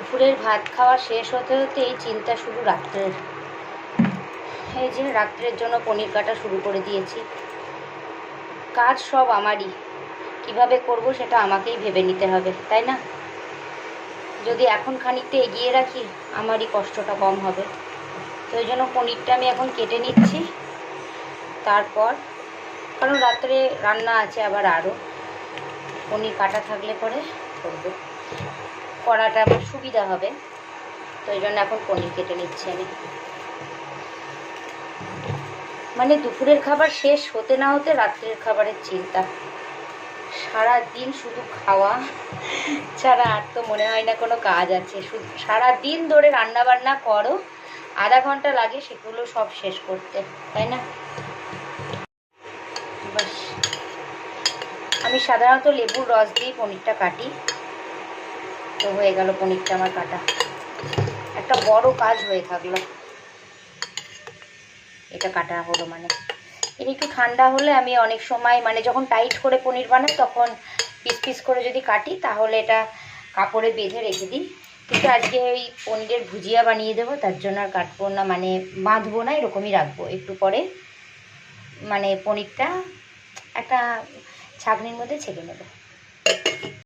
দুপুরের ভাত খাওয়া শেষ হতে হতে এই চিন্তা শুরু রাত্রের। এই যে রাত্রের জন্য পনির কাটা শুরু করে দিয়েছি। কাজ সব আমারই, কিভাবে করব সেটা আমাকেই ভেবে নিতে হবে, তাই না? যদি এখন খানিকটা এগিয়ে রাখি আমারই কষ্টটা কম হবে। তো এই জন্য পনিরটা আমি এখন কেটে নিচ্ছি। তারপর কারণ রাত্রে রান্না আছে আবার আরও, পনির কাটা থাকলে পরে করবো, করাটা আমার সুবিধা হবে। তো এই জন্য এখন পনির কেটে নিচ্ছি আমি। মানে দুপুরের খাবার শেষ হতে না হতে রাত্রের খাবারের চিন্তা। সারা দিন শুধু খাওয়া ছাড়া আর তো মনে হয় না কোনো কাজ আছে। শুধু সারা দিন ধরে রান্না বান্না করো, আধা ঘন্টা লাগে সেগুলো সব শেষ করতে, তাই না? বাস, আমি সাধারণত লেবুর রস দিয়ে পনিরটা কাটি। তো হয়ে গেল পনিরটা আমার কাটা, একটা বড় কাজ হয়ে থাকলো। এটা কাটা হলো মানে এটা একটু ঠান্ডা হলে আমি অনেক সময় মানে যখন টাইট করে পনির বানাই তখন পিস পিস করে যদি কাটি তাহলে এটা কাপড়ে বেঁধে রেখে দিই। কিন্তু আজকে ওই পনিরের ভুজিয়া বানিয়ে দেবো, তার জন্য আর কাটবো না, মানে বাঁধবো না, এরকমই রাখবো। একটু পরে মানে পনিরটা একটা ছাঁকনির মধ্যে ছেঁকে নেবো।